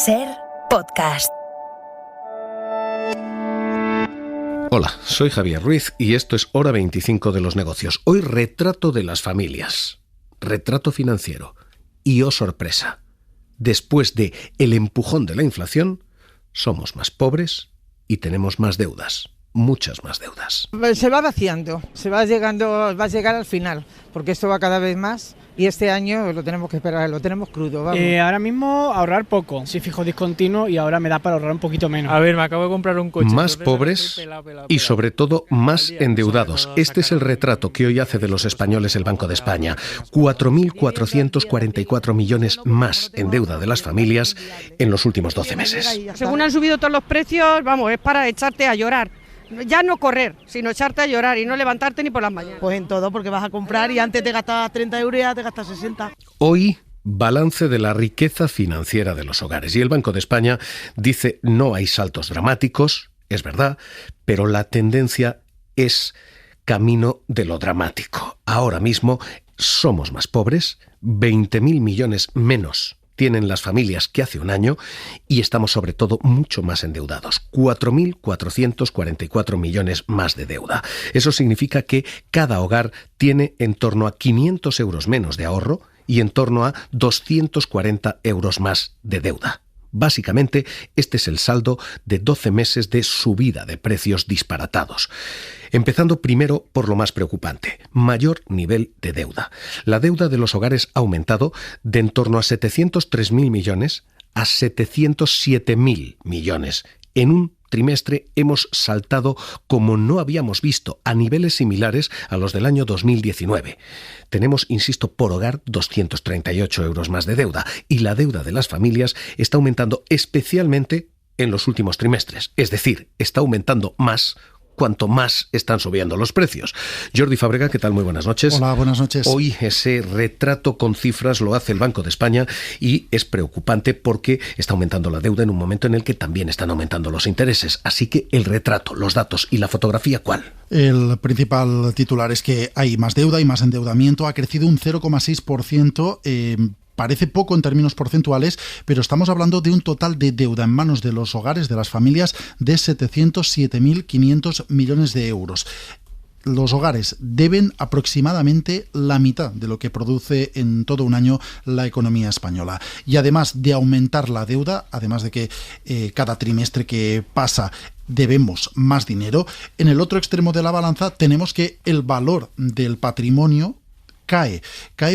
SER Podcast. Hola, soy Javier Ruiz y esto es Hora 25 de los negocios. Hoy retrato de las familias, retrato financiero. Y oh sorpresa, después de el empujón de la inflación, somos más pobres y tenemos más deudas. Muchas más deudas. Se va vaciando, va a llegar al final, porque esto va cada vez más y este año lo tenemos que esperar, lo tenemos crudo. Vamos. Ahora mismo ahorrar poco, si fijo discontinuo y ahora me da para ahorrar un poquito menos. A ver, me acabo de comprar un coche. Más pobres y sobre todo más endeudados. Este es el retrato que hoy hace de los españoles el Banco de España. 4.444 millones más en deuda de las familias en los últimos 12 meses. Según han subido todos los precios, vamos, es para echarte a llorar. Ya no correr, sino echarte a llorar y no levantarte ni por las mañanas. Pues en todo, porque vas a comprar y antes te gastabas 30 euros y ya te gastas 60. Hoy, balance de la riqueza financiera de los hogares. Y el Banco de España dice no hay saltos dramáticos, es verdad, pero la tendencia es camino de lo dramático. Ahora mismo somos más pobres, 20.000 millones menos tienen las familias que hace un año y estamos sobre todo mucho más endeudados. 4.444 millones más de deuda. Eso significa que cada hogar tiene en torno a 500 euros menos de ahorro y en torno a 240 euros más de deuda. Básicamente, este es el saldo de 12 meses de subida de precios disparatados. Empezando primero por lo más preocupante, mayor nivel de deuda. La deuda de los hogares ha aumentado de en torno a 703.000 millones a 707.000 millones. En un trimestre hemos saltado como no habíamos visto, a niveles similares a los del año 2019. Tenemos, insisto, por hogar 238 euros más de deuda y la deuda de las familias está aumentando especialmente en los últimos trimestres. Es decir, está aumentando más cuanto más están subiendo los precios. Jordi Fábrega, ¿qué tal? Muy buenas noches. Hola, buenas noches. Hoy ese retrato con cifras lo hace el Banco de España y es preocupante porque está aumentando la deuda en un momento en el que también están aumentando los intereses. Así que el retrato, los datos y la fotografía, ¿cuál? El principal titular es que hay más deuda y más endeudamiento. Ha crecido un 0,6%. Parece poco en términos porcentuales, pero estamos hablando de un total de deuda en manos de los hogares, de las familias, de 707.500 millones de euros. Los hogares deben aproximadamente la mitad de lo que produce en todo un año la economía española. Y además de aumentar la deuda, además de que cada trimestre que pasa debemos más dinero, en el otro extremo de la balanza tenemos que el valor del patrimonio cae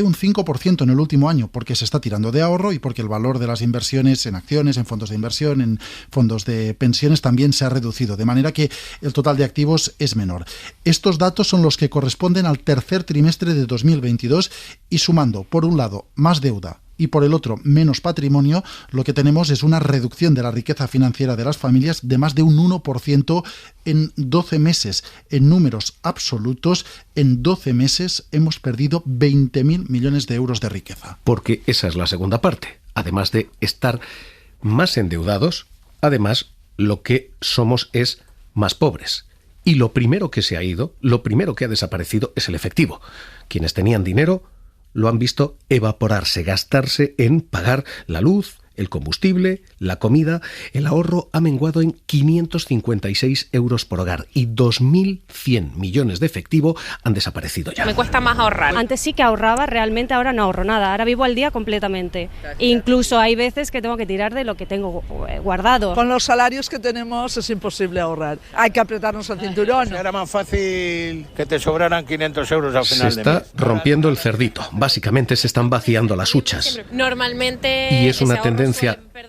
un 5% en el último año porque se está tirando de ahorro y porque el valor de las inversiones en acciones, en fondos de inversión, en fondos de pensiones también se ha reducido, de manera que el total de activos es menor. Estos datos son los que corresponden al tercer trimestre de 2022 y sumando, por un lado, más deuda y por el otro, menos patrimonio, lo que tenemos es una reducción de la riqueza financiera de las familias de más de un 1% en 12 meses. En números absolutos, en 12 meses hemos perdido 20.000 millones de euros de riqueza. Porque esa es la segunda parte. Además de estar más endeudados, además lo que somos es más pobres. Y lo primero que se ha ido, lo primero que ha desaparecido es el efectivo. Quienes tenían dinero lo han visto evaporarse, gastarse en pagar la luz, el combustible, la comida. El ahorro ha menguado en 556 euros por hogar y 2.100 millones de efectivo han desaparecido ya. Me cuesta más ahorrar. Antes sí que ahorraba, realmente ahora no ahorro nada. Ahora vivo al día completamente. Incluso hay veces que tengo que tirar de lo que tengo guardado. Con los salarios que tenemos es imposible ahorrar. Hay que apretarnos el cinturón. Era más fácil que te sobraran 500 euros al final de mes. Se está rompiendo el cerdito. Básicamente se están vaciando las huchas. Normalmente. Y es una tendencia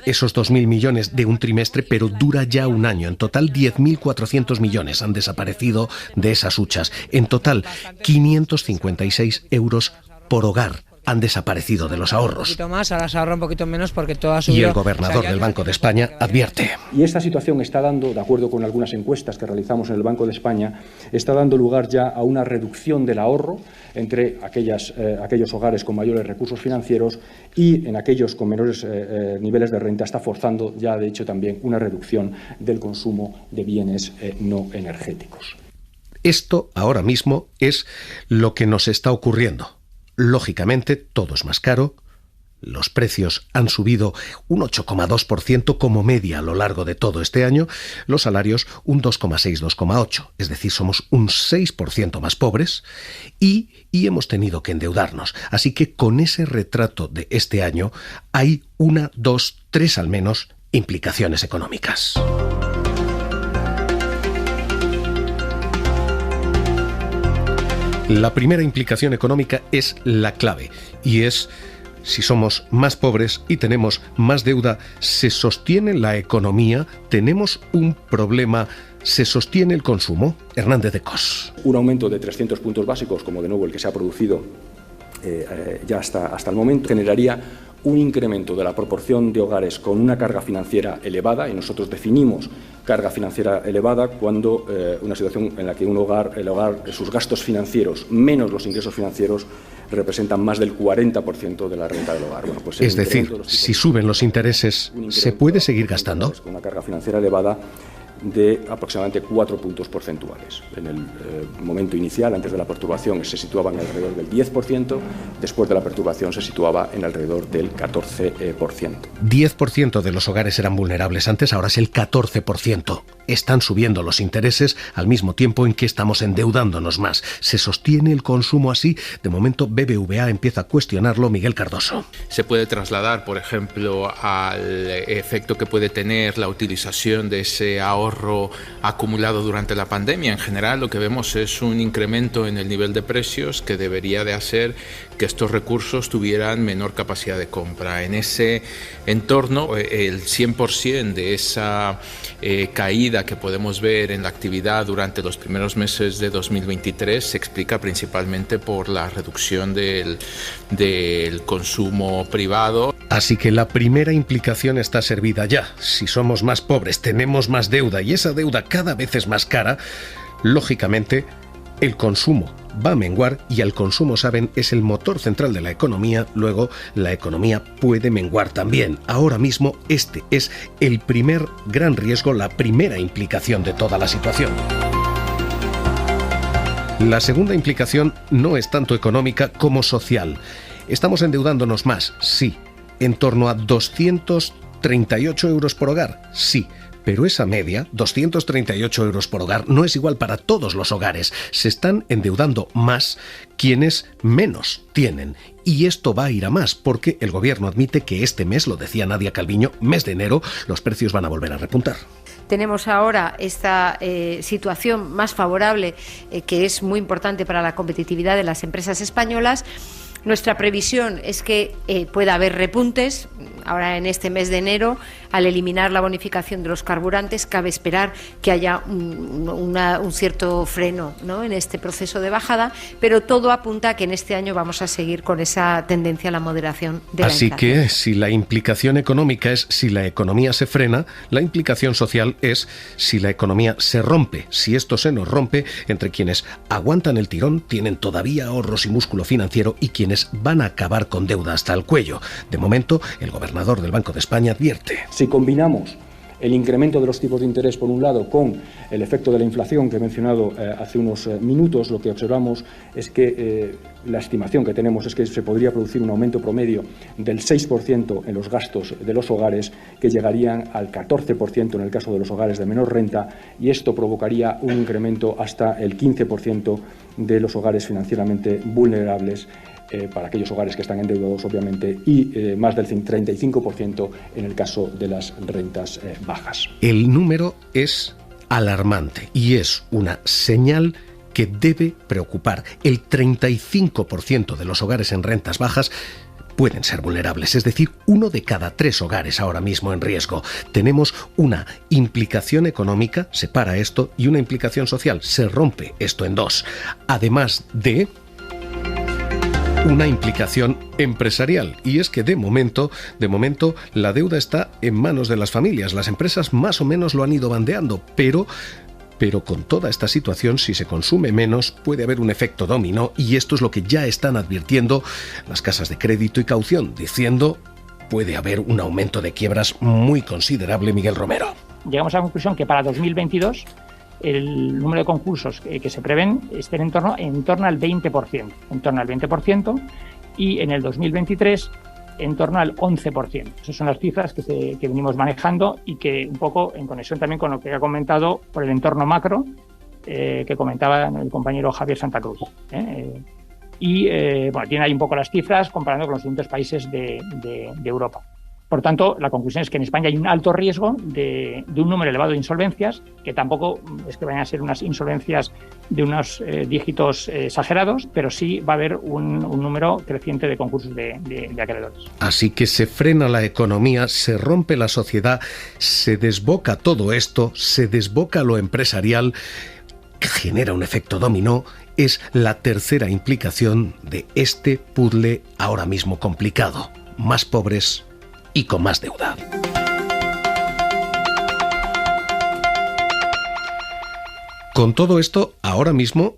esos 2.000 millones de un trimestre, pero dura ya un año. En total, 10.400 millones han desaparecido de esas huchas. En total, 556 euros por hogar han desaparecido de los ahorros. Un poquito más, ahora se ahorra un poquito menos porque todo ha subido. Y el gobernador del Banco de España advierte. Y esta situación está dando, de acuerdo con algunas encuestas que realizamos en el Banco de España, está dando lugar ya a una reducción del ahorro entre aquellos hogares con mayores recursos financieros y en aquellos con menores niveles de renta. Está forzando ya, de hecho, también una reducción del consumo de bienes no energéticos. Esto ahora mismo es lo que nos está ocurriendo. Lógicamente, todo es más caro, Los precios han subido un 8,2% como media a lo largo de todo este año, los salarios un 2,6-2,8%, es decir, somos un 6% más pobres y hemos tenido que endeudarnos. Así que con ese retrato de este año hay 1, 2, 3 al menos implicaciones económicas. La primera implicación económica es la clave y es: si somos más pobres y tenemos más deuda, ¿se sostiene la economía? ¿Tenemos un problema? ¿Se sostiene el consumo? Hernández de Cos. Un aumento de 300 puntos básicos, como de nuevo el que se ha producido ya hasta el momento, generaría un incremento de la proporción de hogares con una carga financiera elevada, y nosotros definimos carga financiera elevada cuando una situación en la que el hogar, sus gastos financieros menos los ingresos financieros representan más del 40% de la renta del hogar. Bueno, pues es decir, si suben los intereses, ¿se puede seguir gastando? Con una carga financiera elevada de aproximadamente 4 puntos porcentuales. En el momento inicial, antes de la perturbación, se situaba en alrededor del 10%, después de la perturbación se situaba en alrededor del 14%. 10% de los hogares eran vulnerables antes, ahora es el 14%. Están subiendo los intereses al mismo tiempo en que estamos endeudándonos más. ¿Se sostiene el consumo así? De momento BBVA empieza a cuestionarlo. Miguel Cardoso. Se puede trasladar, por ejemplo, al efecto que puede tener la utilización de ese ahorro acumulado durante la pandemia. En general, lo que vemos es un incremento en el nivel de precios que debería de hacer que estos recursos tuvieran menor capacidad de compra. En ese entorno, el 100% de esa caída que podemos ver en la actividad durante los primeros meses de 2023 se explica principalmente por la reducción del consumo privado. Así que la primera implicación está servida ya. Si somos más pobres, tenemos más deuda y esa deuda cada vez es más cara, lógicamente el consumo va a menguar y el consumo, saben, es el motor central de la economía. Luego la economía puede menguar también. Ahora mismo este es el primer gran riesgo, la primera implicación de toda la situación. La segunda implicación no es tanto económica como social. Estamos endeudándonos más, sí. En torno a 238 euros por hogar, sí. Pero esa media, 238 euros por hogar, no es igual para todos los hogares. Se están endeudando más quienes menos tienen. Y esto va a ir a más, porque el gobierno admite que este mes, lo decía Nadia Calviño, mes de enero, los precios van a volver a repuntar. Tenemos ahora esta situación más favorable que es muy importante para la competitividad de las empresas españolas. Nuestra previsión es que pueda haber repuntes. Ahora en este mes de enero, al eliminar la bonificación de los carburantes, cabe esperar que haya un cierto freno, ¿no?, en este proceso de bajada, pero todo apunta a que en este año vamos a seguir con esa tendencia a la moderación de la inflación. Así que si la implicación económica es si la economía se frena, la implicación social es si la economía se rompe. Si esto se nos rompe, entre quienes aguantan el tirón, tienen todavía ahorros y músculo financiero, y quienes van a acabar con deuda hasta el cuello. De momento, el gobernador del Banco de España advierte. Si combinamos el incremento de los tipos de interés por un lado con el efecto de la inflación que he mencionado hace unos minutos, lo que observamos es que la estimación que tenemos es que se podría producir un aumento promedio del 6% en los gastos de los hogares, que llegarían al 14% en el caso de los hogares de menor renta, y esto provocaría un incremento hasta el 15% de los hogares financieramente vulnerables, para aquellos hogares que están endeudados, obviamente, y más del 35% en el caso de las rentas bajas. El número es alarmante y es una señal que debe preocupar. El 35% de los hogares en rentas bajas pueden ser vulnerables, es decir, 1 de cada 3 hogares ahora mismo en riesgo. Tenemos una implicación económica, se para esto, y una implicación social, se rompe esto en dos. Además de una implicación empresarial, y es que de momento la deuda está en manos de las familias. Las empresas más o menos lo han ido bandeando, pero con toda esta situación, si se consume menos, puede haber un efecto dominó, y esto es lo que ya están advirtiendo las casas de crédito y caución, diciendo puede haber un aumento de quiebras muy considerable. Miguel Romero. Llegamos a la conclusión que para 2022 el número de concursos que se prevén estén en torno al 20%, y en el 2023 en torno al 11%. Esas son las cifras que venimos manejando y que un poco en conexión también con lo que ha comentado por el entorno macro que comentaba el compañero Javier Santa Cruz. Bueno, tiene ahí un poco las cifras comparando con los distintos países de Europa. Por tanto, la conclusión es que en España hay un alto riesgo de un número elevado de insolvencias, que tampoco es que vayan a ser unas insolvencias de unos dígitos exagerados, pero sí va a haber un número creciente de concursos de acreedores. Así que se frena la economía, se rompe la sociedad, se desboca todo esto, se desboca lo empresarial, que genera un efecto dominó. Es la tercera implicación de este puzzle ahora mismo complicado. Más pobres y con más deuda. Con todo esto, ahora mismo,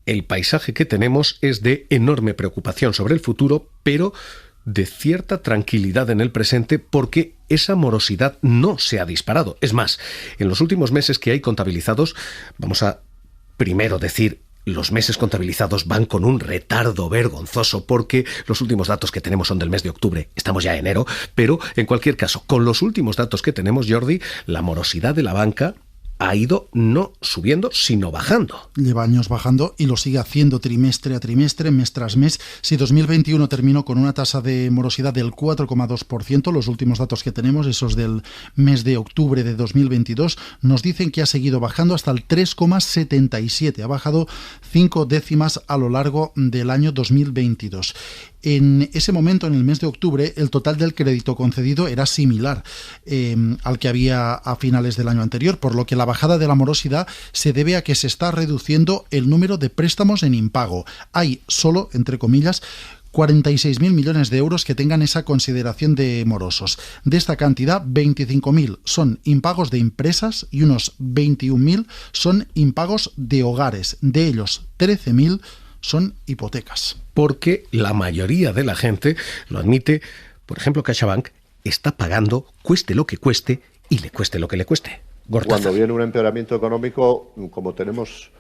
el paisaje que tenemos es de enorme preocupación sobre el futuro, pero de cierta tranquilidad en el presente, porque esa morosidad no se ha disparado. Es más, en los últimos meses que hay contabilizados, vamos a primero decir, los meses contabilizados van con un retardo vergonzoso porque los últimos datos que tenemos son del mes de octubre, estamos ya en enero, pero en cualquier caso, con los últimos datos que tenemos, Jordi, la morosidad de la banca ha ido no subiendo, sino bajando. Lleva años bajando y lo sigue haciendo trimestre a trimestre, mes tras mes. Si 2021 terminó con una tasa de morosidad del 4,2%, los últimos datos que tenemos, esos del mes de octubre de 2022, nos dicen que ha seguido bajando hasta el 3,77%. Ha bajado 5 décimas a lo largo del año 2022. En ese momento, en el mes de octubre, el total del crédito concedido era similar al que había a finales del año anterior, por lo que la bajada de la morosidad se debe a que se está reduciendo el número de préstamos en impago. Hay solo, entre comillas, 46.000 millones de euros que tengan esa consideración de morosos. De esta cantidad, 25.000 son impagos de empresas y unos 21.000 son impagos de hogares. De ellos, 13.000 son hipotecas. Porque la mayoría de la gente lo admite. Por ejemplo, CaixaBank está pagando, cueste lo que cueste y le cueste lo que le cueste. Gortaza. Cuando viene un empeoramiento económico, como tenemos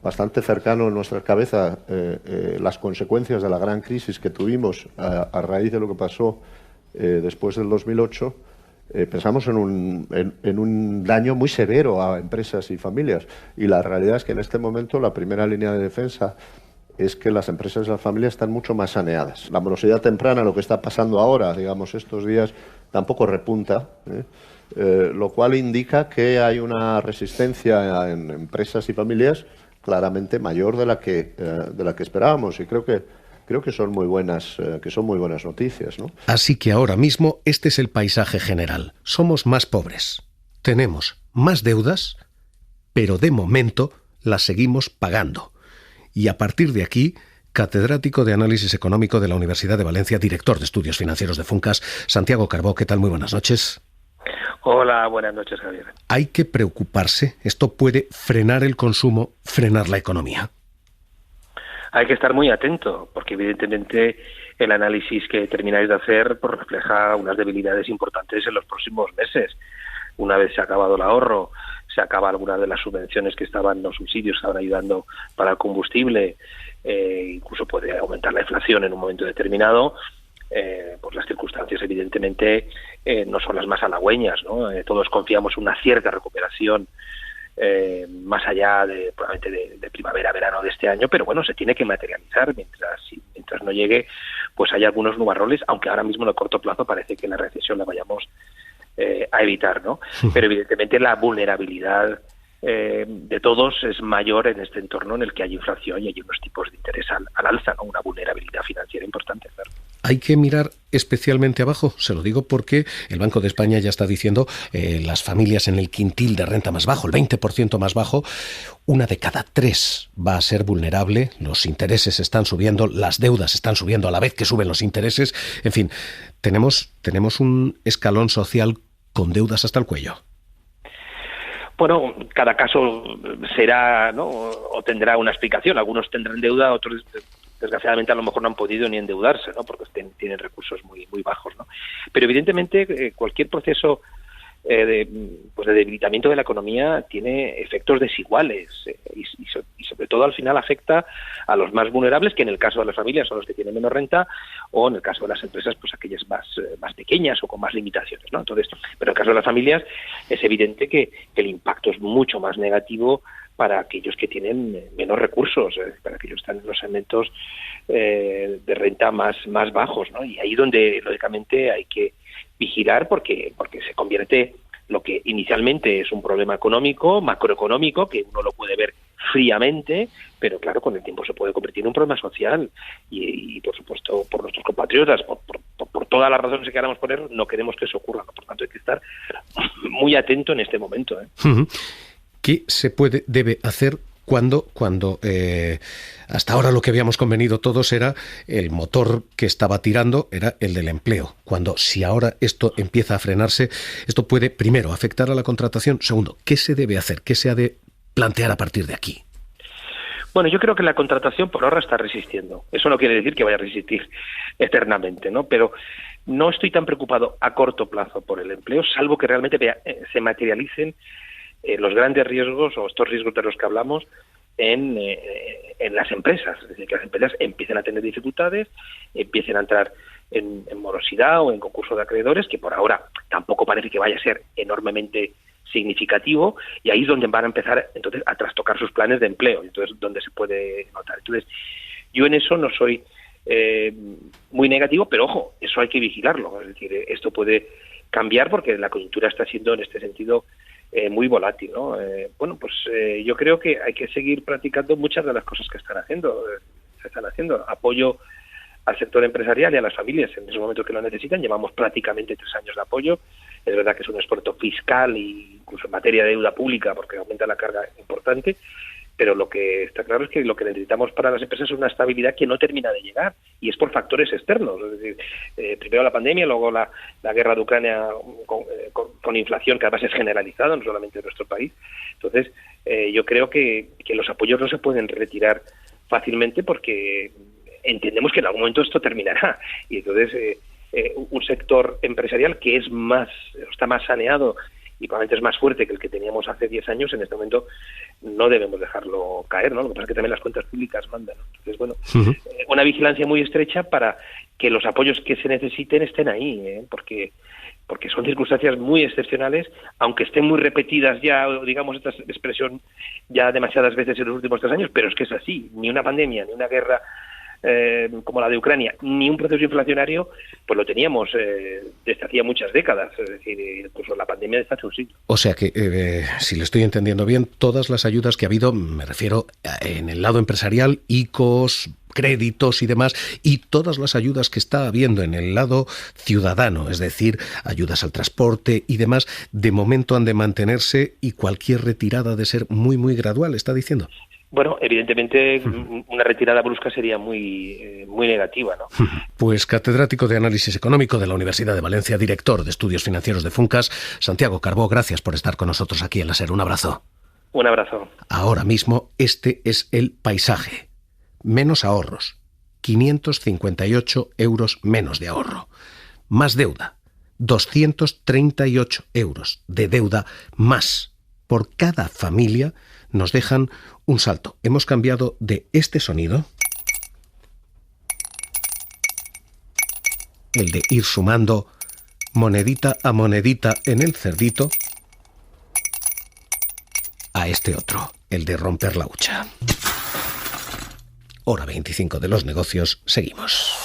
bastante cercano en nuestra cabeza las consecuencias de la gran crisis que tuvimos a raíz de lo que pasó después del 2008, pensamos en un daño muy severo a empresas y familias. Y la realidad es que en este momento la primera línea de defensa es que las empresas y las familias están mucho más saneadas. La morosidad temprana, lo que está pasando ahora, digamos, estos días, tampoco repunta, lo cual indica que hay una resistencia en empresas y familias claramente mayor de la que esperábamos, y creo que son muy buenas noticias, ¿no? Así que ahora mismo este es el paisaje general. Somos más pobres, tenemos más deudas, pero de momento las seguimos pagando. Y a partir de aquí, catedrático de Análisis Económico de la Universidad de Valencia, director de Estudios Financieros de Funcas, Santiago Carbó, ¿qué tal? Muy buenas noches. Hola, buenas noches, Javier. ¿Hay que preocuparse? ¿Esto puede frenar el consumo, frenar la economía? Hay que estar muy atento, porque evidentemente el análisis que termináis de hacer pues, refleja unas debilidades importantes en los próximos meses. Una vez se ha acabado el ahorro, se acaba alguna de las subvenciones que estaban, los subsidios que estaban ayudando para el combustible, incluso puede aumentar la inflación en un momento determinado, pues las circunstancias evidentemente no son las más halagüeñas, ¿no? Todos confiamos en una cierta recuperación más allá de probablemente de primavera, verano de este año, pero bueno, se tiene que materializar mientras no llegue, pues hay algunos nubarrones, aunque ahora mismo en el corto plazo parece que la recesión la vayamos a evitar, ¿no? Pero evidentemente la vulnerabilidad de todos es mayor en este entorno en el que hay inflación y hay unos tipos de interés al alza, ¿no? Una vulnerabilidad financiera importante, claro. Hay que mirar especialmente abajo, se lo digo porque el Banco de España ya está diciendo las familias en el quintil de renta más bajo, el 20% más bajo, 1 de cada 3 va a ser vulnerable, los intereses están subiendo, las deudas están subiendo a la vez que suben los intereses, en fin, tenemos un escalón social con deudas hasta el cuello. Bueno, cada caso será, ¿no? O tendrá una explicación. Algunos tendrán deuda, otros desgraciadamente a lo mejor no han podido ni endeudarse, ¿no? Porque tienen recursos muy bajos, ¿no? Pero evidentemente cualquier proceso de debilitamiento de la economía tiene efectos desiguales y sobre todo al final afecta a los más vulnerables, que en el caso de las familias son los que tienen menos renta, o en el caso de las empresas, pues aquellas más pequeñas o con más limitaciones, ¿no? Entonces, pero en el caso de las familias es evidente que el impacto es mucho más negativo para aquellos que tienen menos recursos, para aquellos que están en los segmentos de renta más bajos, ¿no? Y ahí donde, lógicamente, hay que vigilar porque se convierte lo que inicialmente es un problema económico, macroeconómico, que uno lo puede ver fríamente, pero claro, con el tiempo se puede convertir en un problema social y por supuesto, por nuestros compatriotas, por todas las razones que queramos poner, no queremos que eso ocurra, ¿no? Por tanto, hay que estar muy atento en este momento, ¿eh? ¿Qué se debe hacer cuando hasta ahora lo que habíamos convenido todos era el motor que estaba tirando era el del empleo? Si ahora esto empieza a frenarse, esto puede, primero, afectar a la contratación. Segundo, ¿qué se debe hacer? ¿Qué se ha de plantear a partir de aquí? Bueno, yo creo que la contratación por ahora está resistiendo. Eso no quiere decir que vaya a resistir eternamente, ¿no? Pero no estoy tan preocupado a corto plazo por el empleo, salvo que realmente se materialicen los grandes riesgos o estos riesgos de los que hablamos en las empresas. Es decir, que las empresas empiecen a tener dificultades, empiecen a entrar en morosidad o en concurso de acreedores, que por ahora tampoco parece que vaya a ser enormemente significativo, y ahí es donde van a empezar entonces a trastocar sus planes de empleo, entonces donde se puede notar. Entonces, yo en eso no soy muy negativo, pero ojo, eso hay que vigilarlo. Es decir, esto puede cambiar porque la coyuntura está siendo en este sentido muy volátil, ¿no? Yo creo que hay que seguir practicando muchas de las cosas que se están haciendo. Apoyo al sector empresarial y a las familias en esos momentos que lo necesitan. Llevamos prácticamente 3 años de apoyo. Es verdad que es un esfuerzo fiscal e incluso en materia de deuda pública porque aumenta la carga importante, pero lo que está claro es que lo que necesitamos para las empresas es una estabilidad que no termina de llegar, y es por factores externos. Es decir, primero la pandemia, luego la guerra de Ucrania con inflación que además es generalizada, no solamente en nuestro país. Entonces, yo creo que los apoyos no se pueden retirar fácilmente porque entendemos que en algún momento esto terminará, y entonces un sector empresarial que está más saneado y probablemente es más fuerte que el que teníamos hace 10 años, en este momento no debemos dejarlo caer, ¿no? Lo que pasa es que también las cuentas públicas mandan, ¿no? Entonces, bueno, una vigilancia muy estrecha para que los apoyos que se necesiten estén ahí, porque son circunstancias muy excepcionales, aunque estén muy repetidas ya, digamos, esta expresión ya demasiadas veces en los últimos 3 años, pero es que es así. Ni una pandemia, ni una guerra como la de Ucrania, ni un proceso inflacionario, pues lo teníamos desde hacía muchas décadas, es decir, incluso la pandemia desde hace un siglo. O sea que, si le estoy entendiendo bien, todas las ayudas que ha habido, me refiero en el lado empresarial, ICOs, créditos y demás, y todas las ayudas que está habiendo en el lado ciudadano, es decir, ayudas al transporte y demás, de momento han de mantenerse y cualquier retirada ha de ser muy, muy gradual, ¿está diciendo? Bueno, evidentemente una retirada brusca sería muy negativa, ¿no? Pues catedrático de Análisis Económico de la Universidad de Valencia, director de Estudios Financieros de Funcas, Santiago Carbó, gracias por estar con nosotros aquí en la SER. Un abrazo. Un abrazo. Ahora mismo este es el paisaje. Menos ahorros. 558 euros menos de ahorro. Más deuda. 238 euros de deuda más. Por cada familia nos dejan un salto. Hemos cambiado de este sonido, el de ir sumando monedita a monedita en el cerdito, a este otro, el de romper la hucha. Hora 25 de los negocios, seguimos.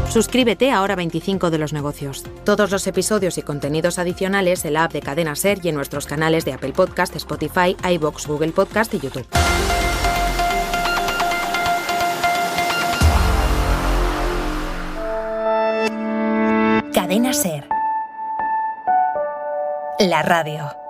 Suscríbete a Hora 25 de los negocios. Todos los episodios y contenidos adicionales en la app de Cadena SER y en nuestros canales de Apple Podcast, Spotify, iVoox, Google Podcast y YouTube. Cadena SER. La radio.